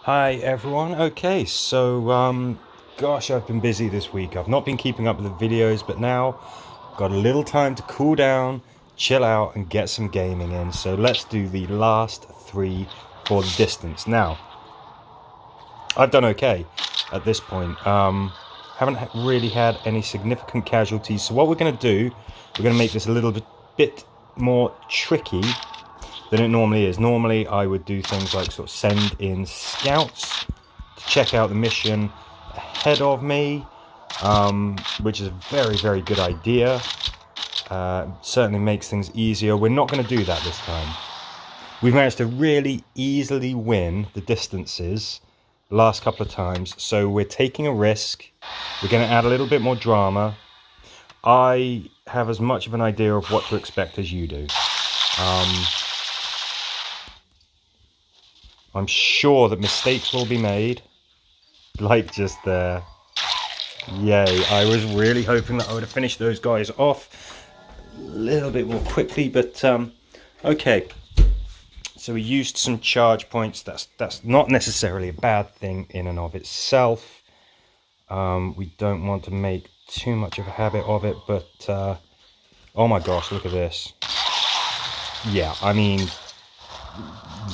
Hi everyone. Okay, so gosh, I've been busy this week. I've not been keeping up with the videos, but now got a little time to cool down, chill out, and get some gaming in. So let's do the last three for the distance. Now, I've done okay at this point. Haven't really had any significant casualties. So what we're going to do, we're going to make this a little bit more tricky than it normally is. Normally I would do things like sort of send in scouts to check out the mission ahead of me, which is a very good idea. Certainly makes things easier. We're not going to do that this time. We've managed to really easily win the distances the last couple of times, so we're taking a risk. We're going to add a little bit more drama. I have as much of an idea of what to expect as you do. I'm sure that mistakes will be made, like just there. Yay, I was really hoping that I would have finished those guys off a little bit more quickly, but okay. So we used some charge points. That's not necessarily a bad thing in and of itself. We don't want to make too much of a habit of it, but oh my gosh, look at this. Yeah, I mean,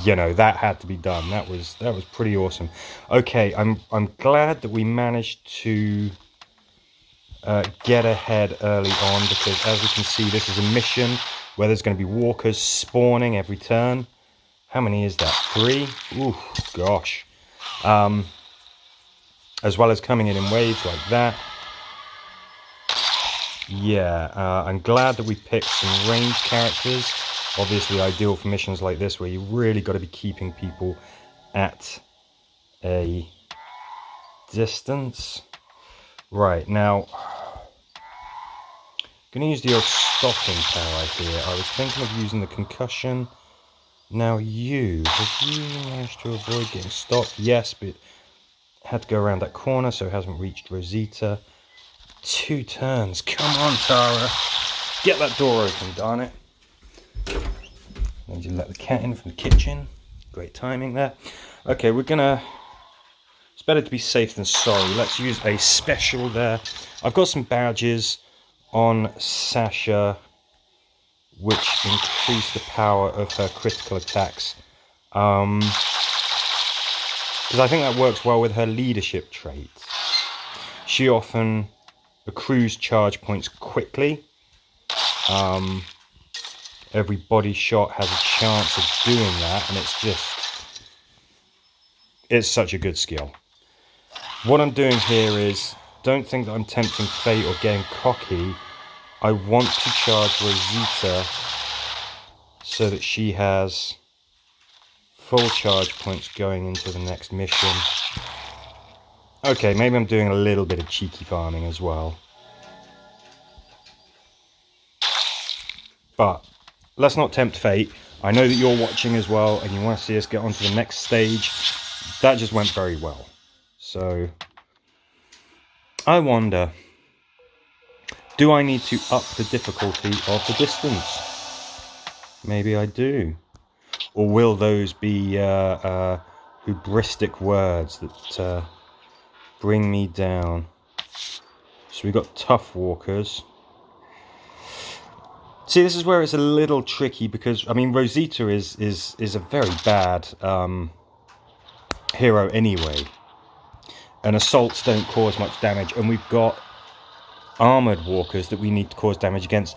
you know, that had to be done. That was pretty awesome. Okay, I'm glad that we managed to get ahead early on, because as we can see, this is a mission where there's going to be walkers spawning every turn. How many is that? 3? Ooh, gosh. As well as coming in waves like that. Yeah, I'm glad that we picked some ranged characters. Obviously ideal for missions like this, where you really got to be keeping people at a distance. Right, now I'm going to use the old stopping power here. I was thinking of using the concussion. Now have you managed to avoid getting stopped? Yes, but had to go around that corner, so it hasn't reached Rosita. 2 turns. Come on, Tara. Get that door open, darn it. Then you let the cat in from the kitchen. Great timing there. Okay, we're gonna... It's better to be safe than sorry. Let's use a special there. I've got some badges on Sasha which increase the power of her critical attacks. Because I think that works well with her leadership traits. She often accrues charge points quickly. Every body shot has a chance of doing that, and it's such a good skill. What I'm doing here is, don't think that I'm tempting fate or getting cocky. I want to charge Rosita so that she has full charge points going into the next mission. Okay, maybe I'm doing a little bit of cheeky farming as well. But let's not tempt fate. I know that you're watching as well and you want to see us get on to the next stage. That just went very well. So, I wonder, do I need to up the difficulty of the distance? Maybe I do. Or will those be hubristic words that bring me down? So we've got tough walkers. See, this is where it's a little tricky, because I mean, Rosita is a very bad hero anyway, and assaults don't cause much damage, and we've got armored walkers that we need to cause damage against.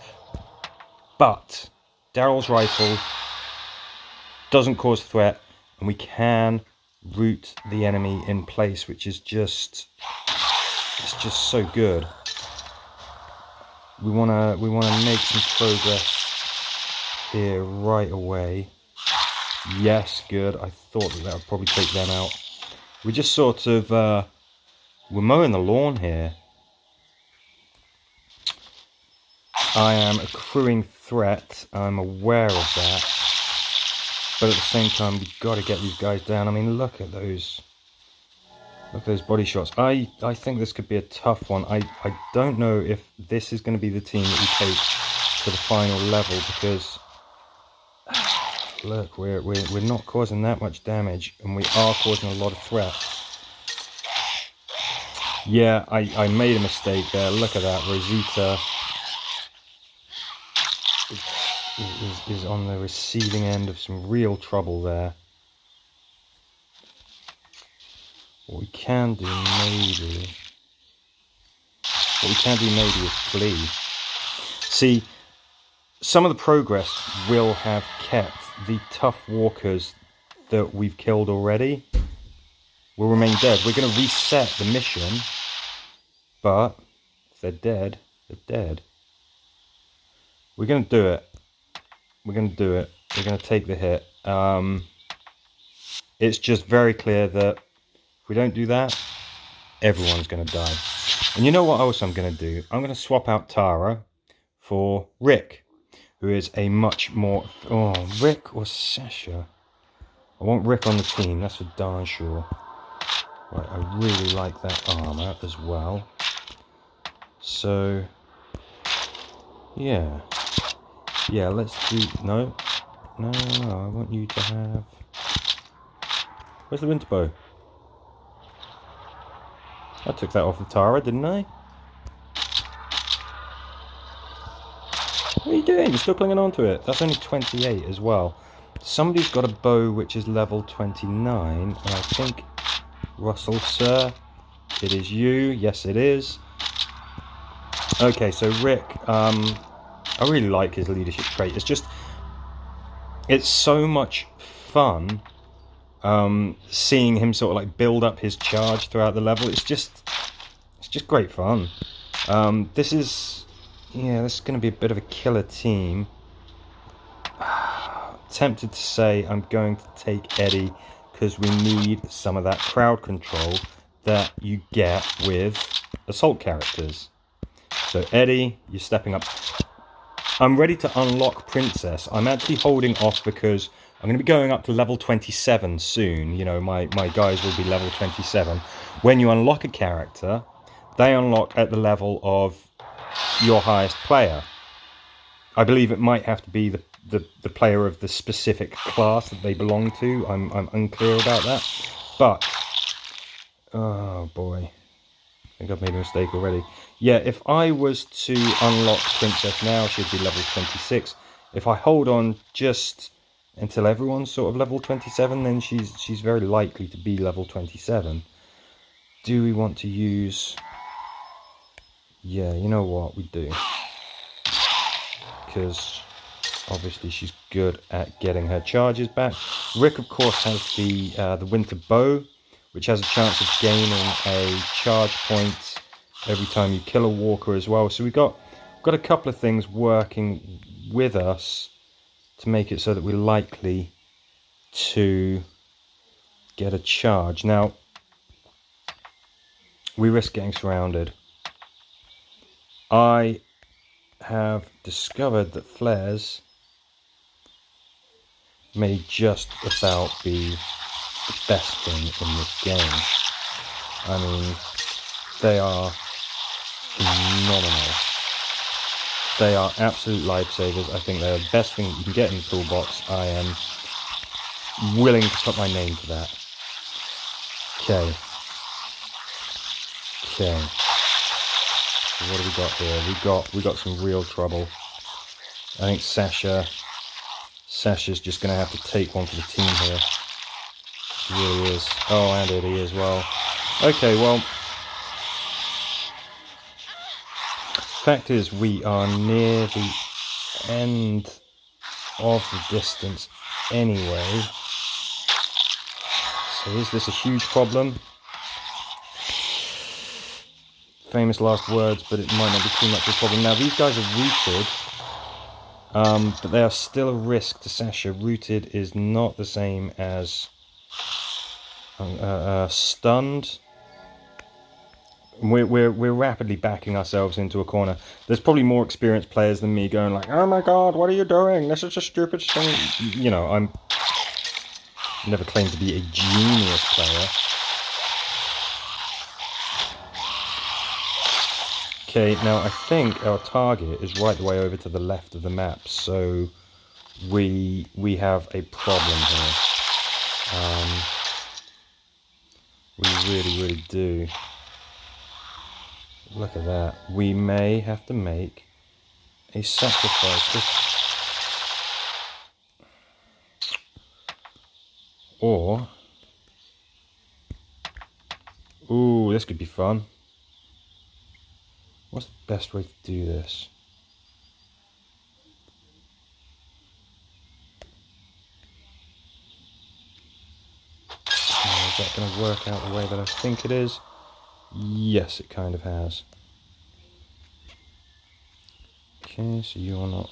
But Daryl's rifle doesn't cause threat, and we can root the enemy in place, which is just so good. We wanna make some progress here right away. Yes, good. I thought that would probably take them out. We just sort of we're mowing the lawn here. I am accruing threat. I'm aware of that, but at the same time, we've got to get these guys down. I mean, look at those. Look at those body shots. I think this could be a tough one. I don't know if this is going to be the team that we take to the final level, because Look, we're not causing that much damage, and we are causing a lot of threat. Yeah, I made a mistake there. Look at that. Rosita is on the receiving end of some real trouble there. What we can do maybe is flee. See, some of the progress will have kept the tough walkers that we've killed already will remain dead. We're going to reset the mission, but if they're dead, they're dead. We're going to do it. We're going to do it. We're going to take the hit. It's just very clear that if we don't do that, everyone's going to die. And you know what else I'm going to do? I'm going to swap out Tara for Rick, who is a much more... Oh, Rick or Sasha? I want Rick on the team, that's for darn sure. Right, I really like that armor as well. So, yeah. Yeah, let's do... No, I want you to have... Where's the winter bow? I took that off of Tara, didn't I? What are you doing? You're still clinging on to it. That's only 28 as well. Somebody's got a bow which is level 29, and I think... Russell, sir, it is you. Yes, it is. Okay, so Rick, I really like his leadership trait. It's so much fun seeing him sort of like build up his charge throughout the level. It's just great fun. This is going to be a bit of a killer team. Tempted to say I'm going to take Eddie because we need some of that crowd control that you get with assault characters. So Eddie, you're stepping up. I'm ready to unlock Princess. I'm actually holding off because I'm going to be going up to level 27 soon. You know, my guys will be level 27. When you unlock a character, they unlock at the level of your highest player. I believe it might have to be the player of the specific class that they belong to. I'm unclear about that. But, oh boy. I think I've made a mistake already. Yeah, if I was to unlock Princess now, she'd be level 26. If I hold on just until everyone's sort of level 27, then she's very likely to be level 27. Do we want to use... Yeah, you know what? We do. Because obviously she's good at getting her charges back. Rick, of course, has the winter bow, which has a chance of gaining a charge point every time you kill a walker as well. So we've got a couple of things working with us to make it so that we're likely to get a charge. Now, we risk getting surrounded. I have discovered that flares may just about be the best thing in this game. I mean, they are phenomenal. They are absolute lifesavers. I think they're the best thing you can get in the toolbox. I am willing to put my name to that. Okay. So what do we got here? We got some real trouble. I think Sasha's just going to have to take one for the team here. She really is. Oh, and Eddie as well. Okay, well, fact is we are near the end of the distance anyway. So is this a huge problem? Famous last words, but it might not be too much of a problem. Now, these guys are rooted, but they are still a risk to Sasha. Rooted is not the same as stunned. We're rapidly backing ourselves into a corner. There's probably more experienced players than me going like, oh my god, what are you doing? This is a stupid thing. You know, I'm never claimed to be a genius player. Okay, now I think our target is right the way over to the left of the map, so we have a problem here. We really do. Look at that. We may have to make a sacrifice. Or... Ooh, this could be fun. What's the best way to do this? Is that going to work out the way that I think it is? Yes, it kind of has. Okay, so you're not...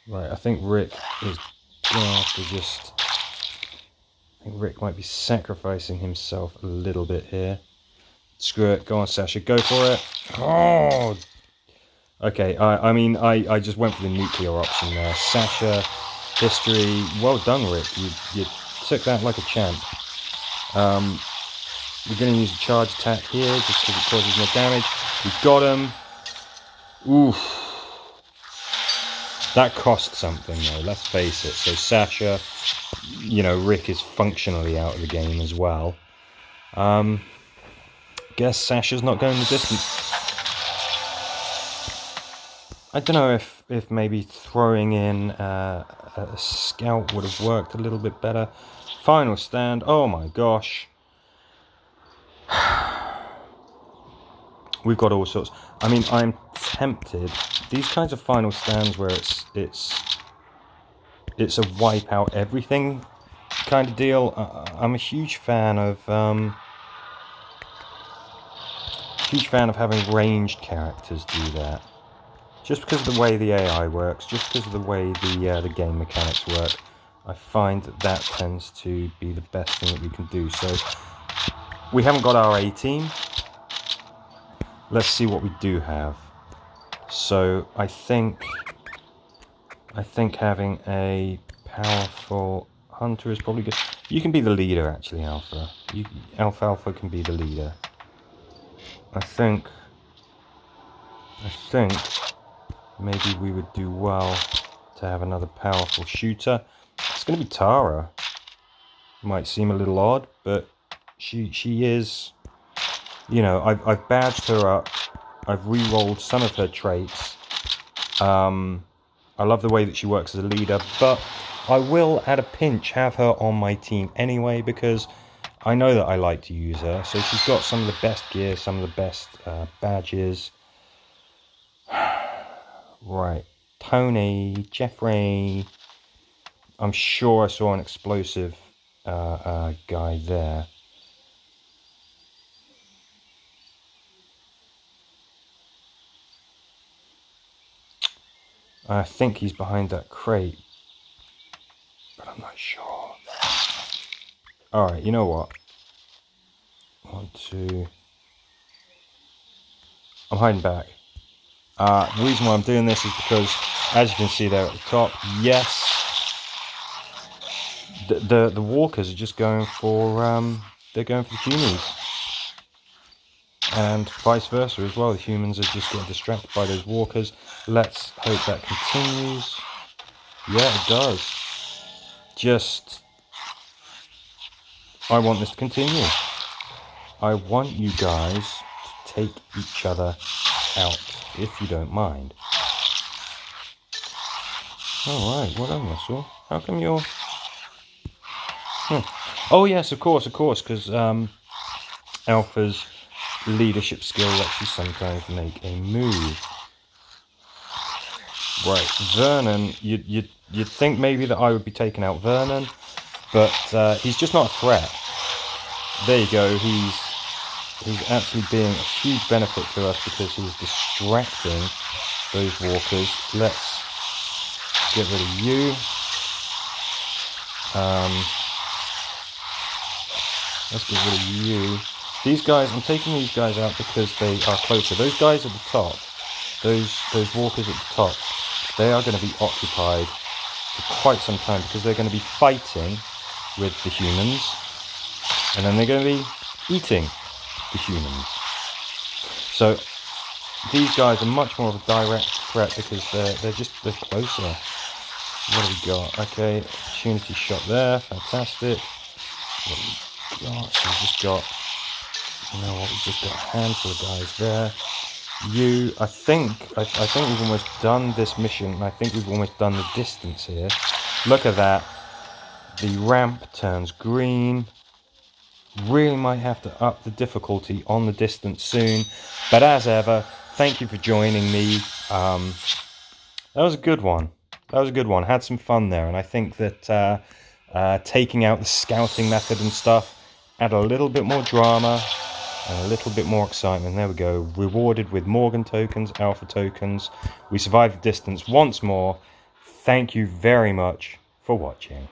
Right, I think Rick is going to have to just... I think Rick might be sacrificing himself a little bit here. Screw it, go on Sasha, go for it. Oh! Okay, I mean, I just went for the nuclear option there. Sasha, history, well done Rick, you took that like a champ. We're going to use a charge attack here, just because it causes more damage. We've got him. Oof. That cost something though, let's face it. So Sasha, you know, Rick is functionally out of the game as well. Guess Sasha's not going the distance. I don't know if maybe throwing in a scout would have worked a little bit better. Final stand, oh my gosh. We've got all sorts. I mean, I'm tempted. These kinds of final stands where it's a wipe out everything kind of deal. I'm a huge fan of having ranged characters do that. Just because of the way the AI works, just because of the way the game mechanics work, I find that tends to be the best thing that we can do. So we haven't got our A team. Let's see what we do have. So I think having a powerful hunter is probably good. You can be the leader actually, Alpha. Alpha can be the leader. I think maybe we would do well to have another powerful shooter. It's going to be Tara. Might seem a little odd, but she is... You know, I've badged her up. I've re-rolled some of her traits. I love the way that she works as a leader, but I will, at a pinch, have her on my team anyway, because I know that I like to use her. So she's got some of the best gear, some of the best badges. Right, Tony, Jeffrey. I'm sure I saw an explosive guy there. I think he's behind that crate, but I'm not sure. Alright, you know what? I'm hiding back. The reason why I'm doing this is because, as you can see there at the top, yes, the walkers are just going for they're going for the humans, and vice versa as well. The humans are just getting distracted by those walkers. Let's hope that continues. Yeah, it does. Just, I want this to continue. I want you guys to take each other out, if you don't mind. Alright, well done, Russell. How come you're... Oh yes, of course, because Alpha's leadership skill lets you sometimes make a move. Right, Vernon, you'd think maybe that I would be taking out Vernon, but he's just not a threat. There you go, he's actually being a huge benefit to us because he's distracting those walkers. Let's get rid of you. Let's get rid of you. These guys, I'm taking these guys out because they are closer. Those guys at the top, those walkers at the top, they are going to be occupied for quite some time because they're going to be fighting with the humans, and then they're going to be eating the humans. So these guys are much more of a direct threat because they're closer. What have we got? Okay, opportunity shot there, fantastic. What have we got? So we've just got, you know what, we've just got a handful of guys there. I think we've almost done this mission, and I think we've almost done the distance here. Look at that. The ramp turns green. Really might have to up the difficulty on the distance soon. But as ever, thank you for joining me. That was a good one. That was a good one. Had some fun there, and I think that taking out the scouting method and stuff add a little bit more drama and a little bit more excitement. There we go. Rewarded with Morgan tokens, Alpha tokens. We survived the distance once more. Thank you very much for watching.